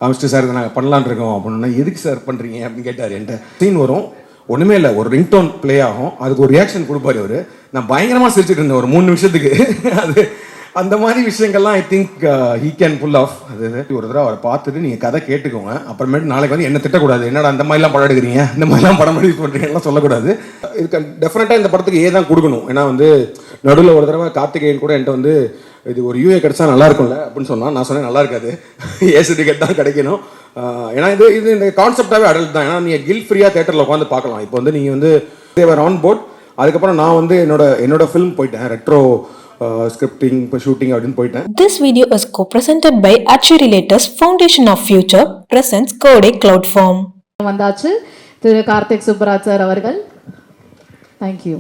காமிச்சிட்டு சார் நாங்கள் பண்ணலான்னு இருக்கோம் அப்படின்னா எதுக்கு சார் பண்ணுறீங்க அப்படின்னு கேட்டார் என்கிட்ட. சீன் வரும், ஒன்றுமே இல்லை, ஒரு ரிங்டோன் ப்ளே ஆகும், அதுக்கு ஒரு ரியாக்ஷன் கொடுப்பாரு அவர். நான் பயங்கரமாக சிரிச்சுட்டு இருந்தேன் ஒரு 3 நிமிஷத்துக்கு. அது அந்த மாதிரி விஷயங்கள்லாம் I think he can pull off. அது ஒரு தடவை அவரை பார்த்துட்டு நீங்கள் கதை கேட்டுக்கோங்க, அப்புறமேட்டு நாளைக்கு வந்து என்ன திட்டக்கூடாது, என்னடா அந்த மாதிரிலாம் படம் எடுக்கிறீங்க, இந்த மாதிரிலாம் படம் ரிலீஸ் பண்ணுறீங்கலாம் சொல்லக்கூடாது. இதுக்கு டெஃபினட்டாக இந்த படத்துக்கு ஏ தான் கொடுக்கணும். ஏன்னா வந்து நடுவில் ஒரு தடவை கார்த்திகேயன் கூட என்கிட்ட வந்து இது ஒரு யூஏ கிடைச்சா நல்லா இருக்கும்ல அப்படின்னு சொன்னால், நான் சொன்னேன் நல்லா இருக்காது, ஏ சர்டிஃபிகேட் தான் கிடைக்கணும். ஏன்னா இது இந்த கான்செப்டாகவே அடல்ட் தான். ஏன்னா நீங்கள் கில் ஃப்ரீயாக தேட்டரில் உட்காந்து பார்க்கலாம். இப்போ வந்து நீங்கள் வந்து தேவர் ஆன் போர்ட். அதுக்கப்புறம் நான் வந்து என்னோட ஃபிலிம் போயிட்டேன், ரெட்ரோ ஸ்கிரிப்டிங் இப்போ ஷூட்டிங் அப்படின்னு போயிட்டேன். This video is co-presented by Actuarilators Foundation of Future presents Code Cloud Form. வந்தாச்சு திரு கார்த்திக் சுப்பராஜ் சார் அவர்கள். தேங்க்யூ.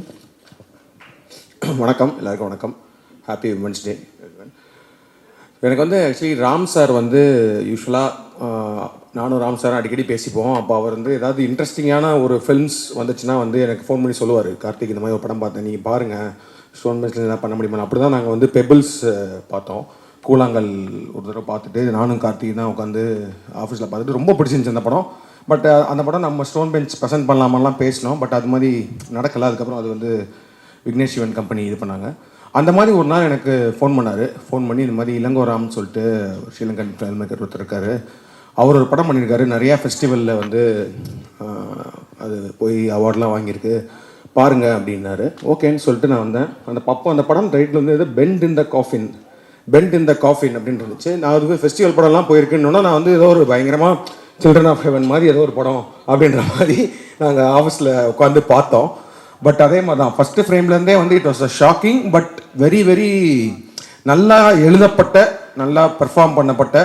வணக்கம் எல்லாருக்கும் வணக்கம். Happy women's day. எனக்கு வந்து ஆக்சுவலி ராம் சார் வந்து யூஸ்வலாக நானும் ராம் சாரும் அடிக்கடி பேசிப்போம். அப்போ அவர் வந்து ஏதாவது இன்ட்ரெஸ்டிங்கான ஒரு ஃபில்ம்ஸ் வந்துச்சுன்னா வந்து எனக்கு ஃபோன் பண்ணி சொல்லுவார், கார்த்திக் இந்த மாதிரி ஒரு படம் பார்த்தேன், நீங்கள் பாருங்கள், ஸ்டோன் பென்சில் எதாவது பண்ண முடியுமா. அப்படி தான் நாங்கள் வந்து பெபிள்ஸ் பார்த்தோம், கூழாங்கல் ஒரு தடவை பார்த்துட்டு நானும் கார்த்திக் தான் உட்காந்து ஆஃபீஸில் பார்த்துட்டு ரொம்ப பிடிச்சிருந்துச்சு அந்த படம். பட் அந்த படம் நம்ம ஸ்டோன் பெஞ்ச் ப்ரெசென்ட் பண்ணலாமெல்லாம் பேசினோம், பட் அது மாதிரி நடக்கலை. அதுக்கப்புறம் அது வந்து விக்னேஷ் சிவன் கம்பெனி இது பண்ணாங்க. அந்த மாதிரி ஒரு நாள் எனக்கு ஃபோன் பண்ணார். ஃபோன் பண்ணி இந்த மாதிரி இளங்கோராம்னு சொல்லிட்டு ஸ்ரீலங்கன் ஃபில்ம் மேக்கர் ஒருத்தர் இருக்கார், அவர் ஒரு படம் பண்ணியிருக்காரு, நிறையா ஃபெஸ்டிவலில் வந்து அது போய் அவார்ட்லாம் வாங்கியிருக்கு, பாருங்க அப்படின்னாரு. ஓகேன்னு சொல்லிட்டு நான் வந்தேன். அந்த படம் ரைட்டில் வந்து பெண்ட் இன் த காஃபின் அப்படின்னு இருந்துச்சு. நான் அது ஃபெஸ்டிவல் படம்லாம் போயிருக்குன்னா நான் வந்து ஏதோ ஒரு பயங்கரமாக சில்ட்ரன் ஆஃப் ஹெவன் மாதிரி ஏதோ ஒரு படம் அப்படின்ற மாதிரி நாங்கள் ஆஃபீஸில் உட்காந்து பார்த்தோம். பட் அதே மாதிரி தான் ஃபஸ்ட்டு ஃப்ரேம்லேருந்தே வந்து it was a shocking but very very நல்லா எழுதப்பட்ட, நல்லா பெர்ஃபார்ம் பண்ணப்பட்ட,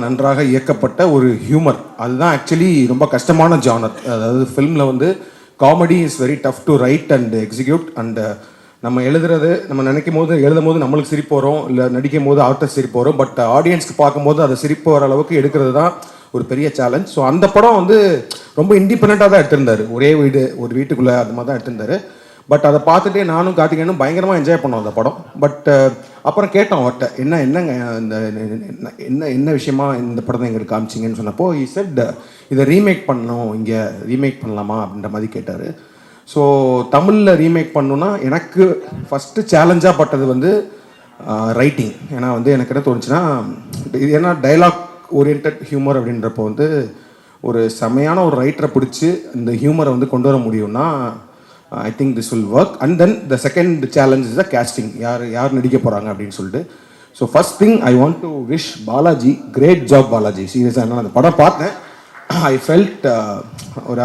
நன்றாக இயக்கப்பட்ட ஒரு ஹியூமர். அதுதான் ஆக்சுவலி ரொம்ப கஷ்டமான ஜானர். அதாவது ஃபில்மில் வந்து comedy is very tough to right and execute. And நம்ம எழுதும் போது நம்மளுக்கு சிரிப்பு வரும், இல்லை நடிக்கும் போது ஆர்டிஸ்ட் சிரிப்பு வரும். பட் ஆடியன்ஸ்க்கு பார்க்கும்போது அதை சிரிப்பு வர அளவுக்கு எடுக்கிறது தான் ஒரு பெரிய சேலஞ்ச். ஸோ அந்த படம் வந்து ரொம்ப இண்டிபெண்ட்டாக தான் எடுத்திருந்தார், ஒரே ஒரு வீட்டுக்குள்ளே அந்த மாதிரி தான் எடுத்திருந்தார். பட் அதை பார்த்துட்டே நானும் கார்த்திகேயனும் பயங்கரமாக என்ஜாய் பண்ணோம் அந்த படம். பட் அப்புறம் கேட்டோம் அவர்கிட்ட, என்னங்க என்ன விஷயமா இந்த படத்தை எங்களுக்கு காமிச்சிங்கன்னு சொன்னப்போ ஈ செட் இதை ரீமேக் பண்ணணும், இங்கே ரீமேக் பண்ணலாமா அப்படின்ற மாதிரி கேட்டார். ஸோ தமிழில் ரீமேக் பண்ணணுன்னா எனக்கு ஃபஸ்ட்டு சேலஞ்சாக பட்டது வந்து ரைட்டிங். ஏன்னா வந்து எனக்கு என்ன தோணுச்சுன்னா, இது ஏன்னா டைலாக் ஓரியன்ட் ஹியூமர் அப்படின்றப்போ வந்து ஒரு செமையான ஒரு ரைட்டரை பிடிச்சி இந்த ஹியூமரை வந்து கொண்டு வர முடியும்னா I think this will work. And then the second challenge is the casting, யார் நடிக்க போகிறாங்க அப்படின்னு சொல்லிட்டு. So first thing I want to wish Balaji, great job Balaji. சீரியஸாக நான் அந்த படம் பார்த்தேன், ஐ ஃபெல்ட்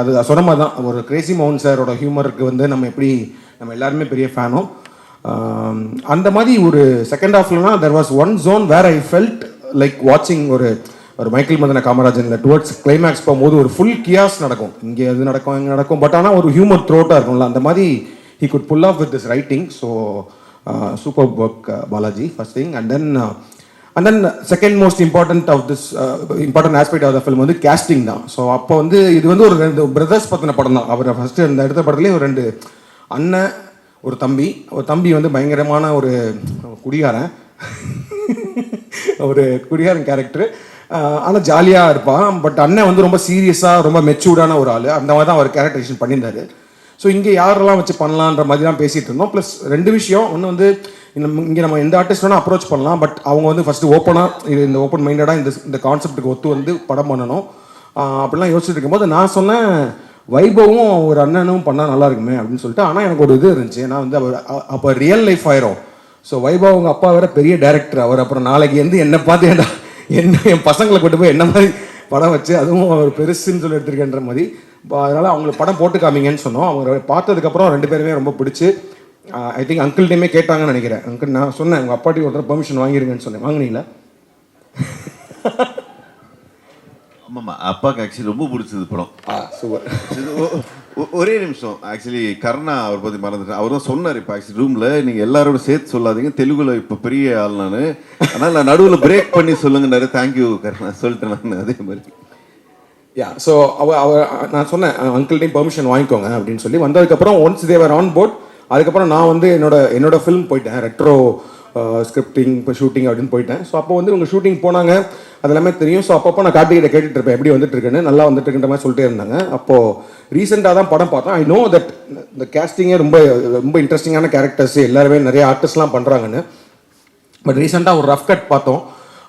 அது சொன்ன மாதிரி தான் ஒரு கிரேசி மோகன் சாரோட ஹியூமருக்கு வந்து நம்ம எல்லாருமே பெரிய ஃபேனும். அந்த மாதிரி ஒரு செகண்ட் ஹாஃப்லனா there was one zone where I felt like வாட்சிங் ஒரு Michael Madana Kamarajan towards climax போகும்போது ஒரு ஃபுல் கியாஸ் நடக்கும், இங்கே அது நடக்கும் இங்கே நடக்கும், பட் ஆனால் ஒரு ஹியூமர் த்ரோட்டாக இருக்கும்ல, அந்த மாதிரி he could pull off with this writing. So super work Balaji, first thing. And then second most important aspect of the film வந்து கேஸ்டிங் தான். ஸோ அப்போ வந்து இது வந்து ஒரு 2 பிரதர்ஸ் பற்றின படம் தான். அவர் ஃபஸ்ட்டு அந்த எடுத்த படத்துலேயும் ஒரு 2 அண்ணன், ஒரு தம்பி வந்து பயங்கரமான ஒரு குடிகாரன் கேரக்டர், ஆனால் ஜாலியாக இருப்பான். பட் அண்ணன் வந்து ரொம்ப சீரியஸாக ரொம்ப மெச்சூர்டான ஒரு ஆள், அந்த மாதிரி தான் அவர் கேரக்டரைசேஷன் பண்ணியிருந்தாரு. ஸோ இங்கே யாரெல்லாம் வச்சு பண்ணலான்ற மாதிரி தான் பேசிகிட்டு இருந்தோம். ப்ளஸ் 2 விஷயம், ஒன்று வந்து இங்கே நம்ம எந்த ஆர்டிஸ்ட் வேணால் அப்ரோச் பண்ணலாம், பட் அவங்க வந்து ஃபஸ்ட்டு இந்த ஓப்பன் மைண்டடாக இந்த கான்செப்ட்டுக்கு ஒத்து வந்து படம் பண்ணணும் அப்படிலாம் யோசிச்சுட்டு இருக்கும்போது நான் சொன்னேன், வைபவும் ஒரு அண்ணனும் பண்ணால் நல்லா இருக்குமே அப்படின்னு சொல்லிட்டு. ஆனால் எனக்கு ஒரு இது இருந்துச்சு, ஏன்னா வந்து அப்போ ரியல் லைஃப் ஆயிரும். ஸோ வைபவ் அவங்க அப்பா வேற பெரிய டைரக்டர், அவர் அப்புறம் நாளைக்கு வந்து என்னை பார்த்து என் பசங்களை கொண்டு போய் என்ன மாதிரி படம் வச்சு, அதுவும் அவர் பெருசுன்னு சொல்லி எடுத்திருக்கேன்ற மாதிரி. அதனால் அவங்களுக்கு படம் போட்டு காமிங்கன்னு சொன்னோம். அவங்க பார்த்ததுக்கப்புறம் 2 பேருமே ரொம்ப பிடிச்சி ஐ திங்க் அங்கிள்கிட்டையுமே கேட்டாங்கன்னு நினைக்கிறேன். அங்கிள் நான் சொன்னேன் உங்கள் அப்பாட்டி ஒருத்தர் பெர்மிஷன் வாங்கிருங்கன்னு சொன்னேன், வாங்கினீங்களா? ஆமாம்மா, அப்பாவுக்கு ஆக்சுவலி ரொம்ப பிடிச்சது படம். சூப்பர். ஒரே நிமிஷம், ஆக்சுவலி கருணா அவர் பற்றி மறந்துட்டேன். அவர் தான் சொன்னார் இப்போ ஆக்சுவலி ரூமில், நீங்கள் எல்லாரோட சேர்த்து சொல்லாதீங்க, தெலுங்குல இப்போ பெரிய ஆள் நான், ஆனால் நான் நடுவில் பிரேக் பண்ணி சொல்லுங்கன்னாரு. தேங்க்யூ கருணா சொல்லிட்டேன் நான். அதே மாதிரி ஸோ நான் சொன்னேன் அங்கிள்டையும் பெர்மிஷன் வாங்கிக்கோங்க அப்படின்னு சொல்லி. வந்ததுக்கப்புறம் ஒன்ஸ் தேவர் ஆன் போர்ட், அதுக்கப்புறம் நான் வந்து என்னோட ஃபிலிம் போயிட்டேன், ரெட்ரோ ஸ்கிரிப்டிங் இப்போ ஷூட்டிங் அப்படின்னு போயிட்டேன். ஸோ அப்போ வந்து இவங்க ஷூட்டிங் போனாங்க, அது எல்லாமே தெரியும். ஸோ அப்பப்போ நான் கார்த்திகிட்ட கேட்டுட்டு இருப்பேன் எப்படி வந்துட்டு இருக்குன்னு, நல்லா வந்துட்டு இருக்குன்ற மாதிரி சொல்லிட்டே இருந்தாங்க. அப்போது ரீசெண்டாக தான் படம் பார்த்தோம். ஐ நோ தட் இந்த கேஸ்டிங்கே ரொம்ப ரொம்ப இன்ட்ரெஸ்டிங்கான கேரக்டர்ஸ் எல்லாருமே நிறைய ஆர்டிஸ்ட்லாம் பண்ணுறாங்கன்னு. பட் ரீசெண்டாக ஒரு ரஃப் கட் பார்த்தோம்.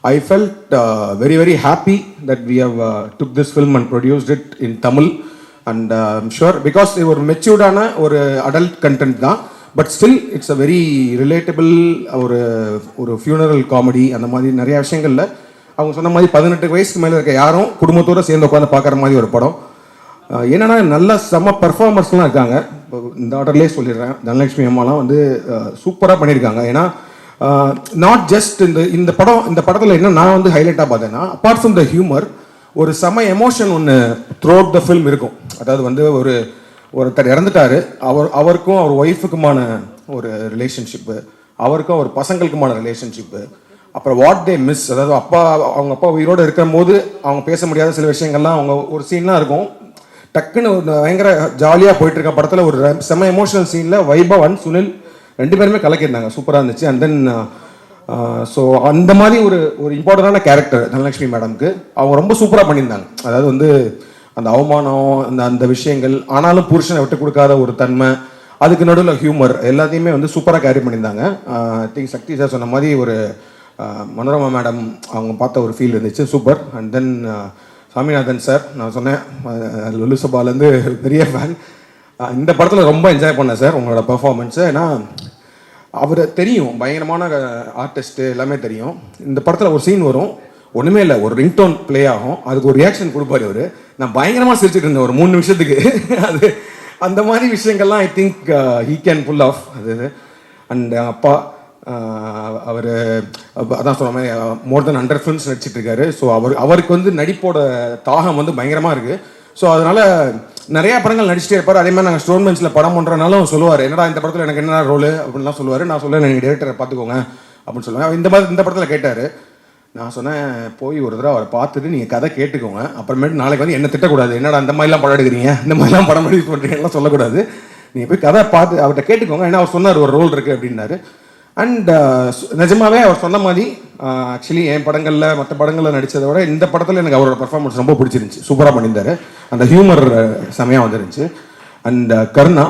I felt very very happy that we have took this film and produced it in Tamil, and I'm sure because it was matured ஆன ஒரு adult content தான், but still it's a very relatable ஒரு funeral comedy. அந்த மாதிரி நிறைய விஷயங்கள்ல அவங்க சொன்ன மாதிரி 18 வயசுக்கு மேலே இருக்க யாரும் குடும்பத்தோடு சேர்ந்து உட்காந்து பார்க்குற மாதிரி ஒரு படம். என்னன்னா நல்ல செம்ம பெர்ஃபார்மர்ஸ்லாம் இருக்காங்க. இந்த ஆர்டர்லேயே சொல்லிடுறேன், தனலட்சுமி அம்மாலாம் வந்து சூப்பராக பண்ணியிருக்காங்க. ஏன்னா நாட் ஜஸ்ட் இந்த படத்தில் என்ன நான் வந்து ஹைலைட்டாக பார்த்தேன்னா, அப்பார்ட் ஃப்ரம் த ஹியூமர் ஒரு செம எமோஷன் ஒன்று த்ரூ அவுட் த ஃபில்ம் இருக்கும். அதாவது வந்து ஒருத்தர் இறந்துட்டாரு, அவருக்கும் அவர் ஒய்ஃபுக்குமான ஒரு ரிலேஷன்ஷிப்பு, அவருக்கும் அவர் பசங்களுக்குமான ரிலேஷன்ஷிப்பு, அப்புறம் வாட் தே மிஸ், அதாவது அவங்க அப்பா உயிரோடு இருக்கிற போது அவங்க பேச முடியாத சில விஷயங்கள்லாம் அவங்க ஒரு சீன்லாம் இருக்கும். டக்குன்னு பயங்கர ஜாலியாக போயிட்டு இருக்க படத்தில் ஒரு செம எமோஷனல் சீனில் வைபவ் அண்ட் சுனில் 2 பேருமே கலக்கியிருந்தாங்க, சூப்பராக இருந்துச்சு. அண்ட் தென் ஸோ அந்த மாதிரி ஒரு இம்பார்ட்டண்டான கேரக்டர் தனலட்சுமி மேடம்க்கு அவங்க ரொம்ப சூப்பராக பண்ணியிருந்தாங்க. அதாவது வந்து அந்த அவமானம், அந்த விஷயங்கள், ஆனாலும் புருஷனை விட்டு கொடுக்காத ஒரு தன்மை, அதுக்கு நடுவில் ஹியூமர், எல்லாத்தையுமே வந்து சூப்பராக கேரி பண்ணியிருந்தாங்க. ஐ திங்க் சக்தி சார் சொன்ன மாதிரி ஒரு மனோரமா மேடம் அவங்க பார்த்த ஒரு ஃபீல் இருந்துச்சு, super. And then Saminathan sir, நான் சொன்னேன் லுலு சபாலேருந்து பெரிய ஃபேன். இந்த படத்தில் ரொம்ப என்ஜாய் பண்ணேன் சார் உங்களோட பெர்ஃபார்மன்ஸு. ஏன்னா அவர் தெரியும், பயங்கரமான ஆர்டிஸ்ட்டு, எல்லாமே தெரியும். இந்த படத்தில் ஒரு சீன் வரும், ஒன்றுமே இல்லை, ஒரு ரிங்டோன் ப்ளே ஆகும், அதுக்கு ஒரு ரியாக்ஷன் கொடுப்பாரு அவர். நான் பயங்கரமாக சிரிச்சுட்டு இருந்தேன் ஒரு 3 நிமிஷத்துக்கு. அது அந்த மாதிரி விஷயங்கள்லாம் I think he can pull off அது. அண்ட் அப்பா அவர் அதான் சொன்ன மாதிரி மோர் தென் 100 ஃபிலிம்ஸ் நடிச்சிட்டு இருக்காரு. ஸோ அவருக்கு வந்து நடிப்போட தாகம் வந்து பயங்கரமாக இருக்குது. ஸோ அதனால் நிறையா படங்கள் நடிச்சிட்டே இருப்பார். அதே மாதிரி நாங்கள் ஸ்டோன் பெஞ்சில் படம் பண்ணுறனாலும் சொல்லுவார், என்னடா இந்த படத்தில் எனக்கு என்ன ரோல் அப்படின்லாம் சொல்லுவார். நான் சொல்லுவேன், நீங்கள் டேரக்டரை பார்த்துக்கோங்க அப்படின்னு சொல்லுவேன். இந்த படத்தில் கேட்டார். நான் சொன்னேன், போய் ஒரு தடவை அவரை பார்த்துட்டு நீங்கள் கதை கேட்டுக்கோங்க, அப்புறமேட்டு நாளைக்கு வந்து என்ன திட்டக்கூடாது, என்னடா இந்த மாதிரிலாம் படம் எடுக்கிறீங்க, இந்த மாதிரிலாம் படம் ரிலீஸ் பண்ணுறீங்கலாம் சொல்லக்கூடாது, நீங்கள் போய் கதை பார்த்து அவர்கிட்ட கேட்டுக்கோங்க. ஏன்னா அவர் சொன்னார் ஒரு ரோல் இருக்குது அப்படின்னாரு. அண்ட் நிஜமாவே அவர் சொன்ன மாதிரி ஆக்சுவலி என் படங்களில் மற்ற படங்களில் நடித்ததை விட இந்த படத்தில் எனக்கு அவரோட பர்ஃபார்மன்ஸ் ரொம்ப பிடிச்சிருந்துச்சி, சூப்பராக பண்ணியிருந்தாரு. அந்த ஹியூமர் செமையாக வந்துருந்துச்சு. அண்ட் கருணா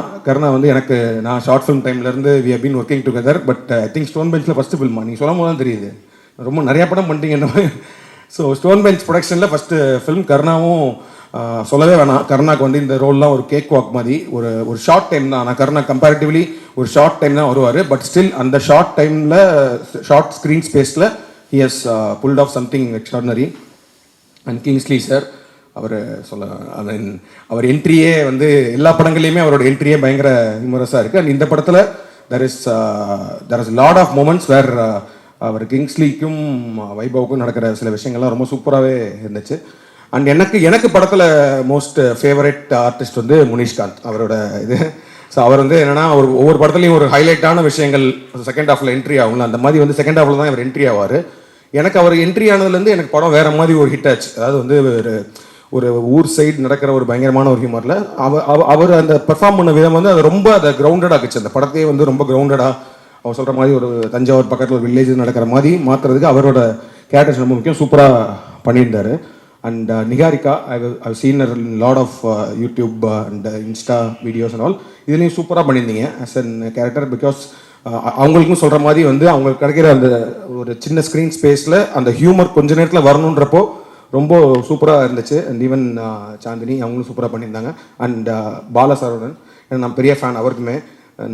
வந்து எனக்கு நான் ஷார்ட் ஃபிலிம் டைம்லேருந்து we have been working together. But I think stone பெஞ்சில் ஃபஸ்ட்டு ஃபில்மா, நீங்கள் சொல்லும் போது தான் தெரியுது ரொம்ப நிறையா படம் பண்ணிட்டீங்க இந்த மாதிரி. ஸோ ஸ்டோன் பெஞ்ச் ப்ரொடக்ஷனில் ஃபஸ்ட்டு ஃபிலிம் கருணாவும் சொல்லவே வேணாம். கருணாக்கு வந்து இந்த ரோல்லாம் ஒரு கேக் வாக் மாதிரி ஒரு ஷார்ட் டைம் தான். ஆனால் கருணா கம்பேரிட்டிவ்லி ஒரு ஷார்ட் டைம் தான் வருவார். பட் ஸ்டில் அந்த ஷார்ட் டைமில் ஷார்ட் ஸ்க்ரீன் ஸ்பேஸில் he has pulled off something extraordinary. And Kingsley sir அவர் என்ட்ரியே வந்து எல்லா படங்கள்லையுமே அவரோட என்ட்ரியே பயங்கர ஹியூமரஸாக இருக்குது. அண்ட் இந்த படத்தில் there is lot of moments where அவர் கிங்ஸ்லிக்கும் வைபவுக்கும் நடக்கிற சில விஷயங்கள்லாம் ரொம்ப சூப்பராகவே இருந்துச்சு. அண்ட் எனக்கு படத்தில் மோஸ்ட் ஃபேவரட் ஆர்டிஸ்ட் வந்து முனிஷ்காந்த் அவரோட இது. ஸோ அவர் வந்து என்னென்னா ஒவ்வொரு படத்துலையும் ஒரு ஹைலைட்டான விஷயங்கள் செகண்ட் ஹாஃபில் என்ட்ரி ஆகும்ல, அந்த மாதிரி வந்து செகண்ட் ஹாஃபில் தான் அவர் என்ட்ரி ஆவார். எனக்கு அவர் என்ட்ரி ஆனதுலேருந்து எனக்கு படம் வேறு மாதிரி ஒரு ஹிட் ஆச்சு. அதாவது வந்து ஒரு ஊர் சைடு நடக்கிற ஒரு பயங்கரமான ஒரு ஹியூமரில் அவர் அந்த பெர்ஃபார்ம் பண்ண விதம் வந்து அது ரொம்ப அதை கிரவுண்டடாக ஆக்குச்சு. அந்த படத்தையே வந்து ரொம்ப கிரவுண்டடாக அவர் சொல்கிற மாதிரி ஒரு தஞ்சாவூர் பக்கத்தில் ஒரு வில்லேஜ் நடக்கிற மாதிரி மாற்றுறதுக்கு அவரோட கேரக்டர்ஸ் ரொம்ப முக்கியம், சூப்பராக பண்ணியிருந்தார். And Niharika I seen lot of YouTube and Insta videos and all, இதுலேயும் சூப்பராக பண்ணியிருந்தீங்க ஆஸ் அன் கேரக்டர். பிகாஸ் அவங்களுக்கும் சொல்கிற மாதிரி வந்து அவங்களுக்கு கிடைக்கிற அந்த ஒரு சின்ன ஸ்க்ரீன் ஸ்பேஸில் அந்த ஹியூமர் கொஞ்ச நேரத்தில் வரணுன்றப்போ ரொம்ப சூப்பராக இருந்துச்சு. அண்ட் ஈவன் சாந்தினி அவங்களும் சூப்பராக பண்ணியிருந்தாங்க. அண்ட் பாலசரவணன் நான் பெரிய ஃபேன், அவருக்குமே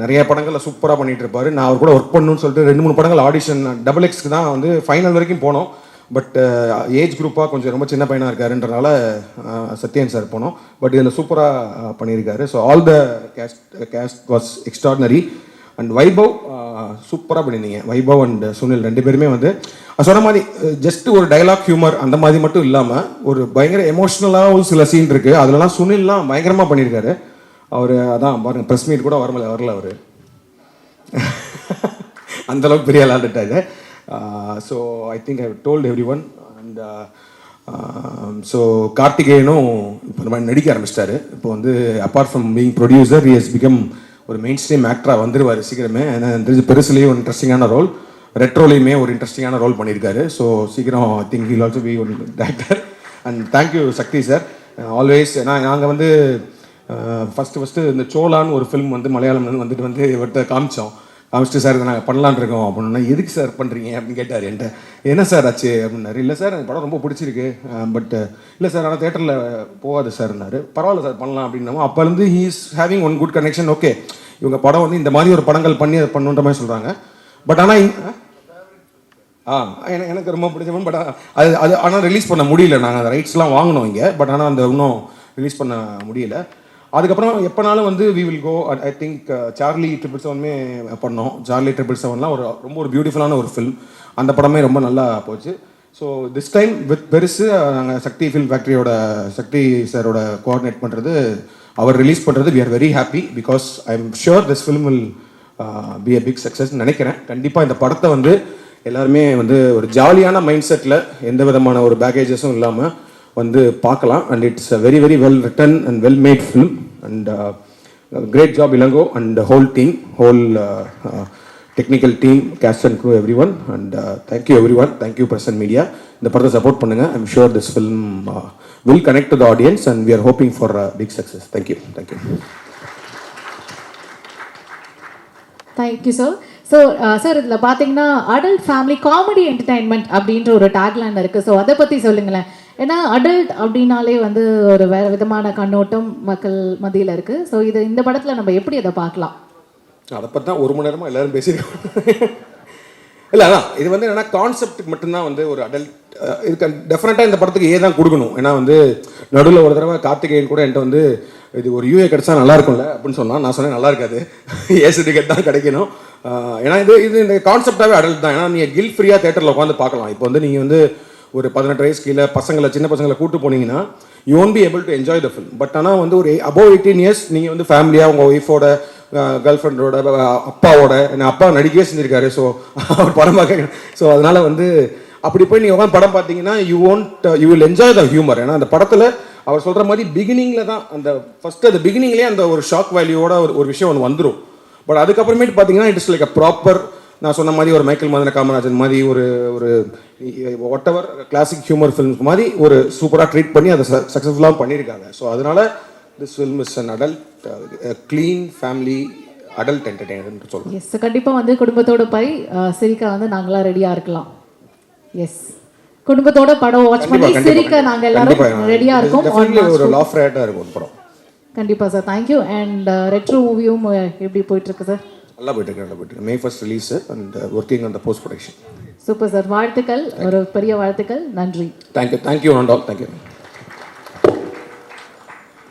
நிறைய படங்களில் சூப்பராக பண்ணிகிட்டு இருப்பார். நான் அவர் கூட ஒர்க் பண்ணணும்னு சொல்லிட்டு 2-3 படங்கள் ஆடிஷன் XXக்கு தான் வந்து ஃபைனல் வரைக்கும் போனோம். பட் ஏஜ் குரூப்பாக கொஞ்சம் ரொம்ப சின்ன பையனாக இருக்காருன்றனால சத்யன் சார் போனோம். பட் இதில் சூப்பராக பண்ணியிருக்காரு. So all the cast was extraordinary. And Vaibhav சூப்பராக பண்ணியிருந்தீங்க. வைபவ் அண்ட் சுனில் 2 பேருமே வந்து சொன்ன மாதிரி ஜஸ்ட் ஒரு டைலாக் ஹியூமர் அந்த மாதிரி மட்டும் இல்லாமல் ஒரு பயங்கர எமோஷ்னலாகவும் சில சீன் இருக்குது. அதிலலாம் சுனில்லாம் பயங்கரமாக பண்ணியிருக்காரு. அவர் அதான் பாருங்கள், ப்ரெஸ் மீட் கூட வரல அவர் அந்தளவுக்கு பெரிய விளாண்டுட்டாரு. So I think I told everyone. And so கார்த்திகேயனும் இப்போ இந்த மாதிரி நடிக்க ஆரம்பிச்சிட்டாரு. இப்போ வந்து apart from being producer he has become ஒரு மெயின் ஸ்ட்ரீம் ஆக்டராக வந்துடுவார் சீக்கிரமே. ஏன்னா தெரிஞ்சு பெருசுலேயும் ஒரு இன்ட்ரெஸ்டிங்கான ரோல். ரெட்ரோலையுமே ஒரு இன்ட்ரெஸ்டிங்கான ரோல் பண்ணியிருக்காரு. ஸோ சீக்கிரம் I think he'll also be one director. And thank you Sakthi sir always. ஏன்னா நாங்கள் வந்து ஃபஸ்ட்டு இந்த சோலான்னு ஒரு ஃபிலிம் வந்து மலையாளம்லேருந்து வந்துட்டு இவர்கிட்ட காமிச்சிட்டு சார் இதை நாங்கள் பண்ணலான்னு இருக்கோம் அப்படின்னா, எதுக்கு சார் பண்ணுறீங்க அப்படின்னு கேட்டார் என்கிட்ட. என்ன சார் ஆச்சு அப்படின்னாரு. இல்லை சார் எனக்கு படம் ரொம்ப பிடிச்சிருக்கு, பட் இல்லை சார் ஆனால் தேட்டரில் போகாது சார்னாரு. பரவாயில்ல சார் பண்ணலாம் அப்படின்னா, அப்போலேருந்து he is having one good connection. Okay இவங்க படம் வந்து இந்த மாதிரி ஒரு படங்கள் பண்ணி அதை பண்ணுன்ற மாதிரி சொல்கிறாங்க. பட் ஆனால் எனக்கு ரொம்ப பிடிச்ச பட் அது ஆனால் ரிலீஸ் பண்ண முடியல. நாங்கள் அந்த ரைட்ஸ்லாம் வாங்கினோம் இங்கே, பட் ஆனால் அந்த இன்னும் ரிலீஸ் பண்ண முடியல. அதுக்கப்புறம் எப்போனாலும் வந்து we will go. I think Charlie 777 பண்ணோம். சார்லி 777லாம் ரொம்ப ஒரு பியூட்டிஃபுல்லான ஒரு ஃபில்ம். அந்த படமே ரொம்ப நல்லா போச்சு. ஸோ திஸ் டைம் வித் பெருசு நாங்கள் சக்தி ஃபில்ம் ஃபேக்ட்ரியோட சக்தி சாரோட கோஆர்டினேட் பண்ணுறது, அவர் ரிலீஸ் பண்ணுறது we are very happy because I am sure this film will be a big success நினைக்கிறேன். கண்டிப்பாக இந்த படத்தை வந்து எல்லாருமே வந்து ஒரு ஜாலியான மைண்ட் செட்டில் எந்த விதமான ஒரு பேக்கேஜஸும் இல்லாமல் வந்து பார்க்கலாம். And it's a very very well written and well made film. And great job Ilango and whole team, whole technical team, cast and crew, everyone. And thank you everyone. Thank you present media. இந்த படத்தை support பண்ணுங்கள். I am sure this film will connect to the audience and we are hoping for big success. Thank you. Thank you sir. So sir இதில் பார்த்தீங்கன்னா adult family comedy entertainment அப்படின்ற ஒரு tagline இருக்குது. So அதை பற்றி சொல்லுங்களேன். ஏன்னா அடல்ட் அப்படின்னாலே வந்து ஒரு வேறு விதமான கண்ணோட்டம் மக்கள் மத்தியில் இருக்குது. ஸோ இந்த படத்தில் நம்ம எப்படி அதை பார்க்கலாம்? அதை பற்றி தான் 1 மணி நேரமாக எல்லோரும் பேசியிருக்கோம். இல்லை அதான் இது வந்து என்னென்னா கான்செப்ட்டுக்கு மட்டும்தான் வந்து ஒரு அடல்ட் இதுக்கு டெஃபினட்டாக இந்த படத்துக்கு தான் கொடுக்கணும். ஏன்னா வந்து நடுவில் ஒரு தடவை கார்த்திகேயன் கூட என்கிட்ட வந்து இது ஒரு யூஏ கிடச்சா நல்லா இருக்கும்ல அப்படின்னு சொன்னால், நான் சொன்னேன் நல்லா இருக்காது, சர்டிஃபிகேட் தான் கிடைக்கணும். ஏன்னா இது இந்த கான்செப்டாகவே அடல்ட் தான். ஏன்னா நீங்கள் கில் ஃப்ரீயாக தேட்டரில் உட்காந்து பார்க்கலாம். இப்போ வந்து நீங்கள் வந்து ஒரு 18 வயசு கீழே சின்ன பசங்களை கூட்டு போனீங்கன்னா you won't be able to enjoy the film. But ஆனால் வந்து ஒரு அபோவ் 18 இயர்ஸ் நீங்கள் வந்து ஃபேமிலியாக உங்கள் ஒய்ஃபோட, கேர்ள் ஃப்ரெண்டோட, அப்பாவோட, என்ன அப்பா நடிக்கவே செஞ்சுருக்காரு. ஸோ அவர் படம் பார்க்க, ஸோ அதனால் வந்து அப்படி போய் நீங்கள் உட்காந்து படம் பார்த்தீங்கன்னா you will enjoy the humour. ஏன்னா அந்த படத்தில் அவர் சொல்கிற மாதிரி பிகினிங்கில் தான் அந்த ஃபஸ்ட்டு அந்த பிகினிங்லேயே அந்த ஒரு ஷாக் வேல்யூவோட ஒரு விஷயம் ஒன்று வந்துடும். பட் அதுக்கப்புறமேட்டு பார்த்தீங்கன்னா it is like a proper, நான் சொன்ன மாதிரி ஒரு மைக்கேல் மதன காமராஜன் மாதிரி ஒரு what ever classic humour films மாதிரி ஒரு சூப்பராக ட்ரீட் பண்ணி அதை சக்ஸஸ்ஃபுல்லாக பண்ணியிருக்காங்க. ஸோ அதனால் this film is an adult clean family adult entertainer சொல்லலாம். எஸ், கண்டிப்பாக வந்து குடும்பத்தோட போய் சிரிக்க வந்து நாங்களாம் ரெடியாக இருக்கலாம். எஸ், குடும்பத்தோட படம் வாட்ச் பண்ணி சிரிக்க நாங்கள் எல்லாரும் ரெடியாக இருக்கோம். ஒரு லாஃப் ரேட்டாக இருக்கும் படம். கண்டிப்பாக சார். தேங்க்யூ. அண்ட் ரெட்ரோ மூவியும் எப்படி போயிட்டுருக்கு சார்? நல்லா போயிட்டு May 1st release and working on the post production. Super sir. வாழ்த்துக்கள், ஒரு பெரிய வாழ்த்துக்கள். நன்றி. Thank you on all. தேங்க்யூ.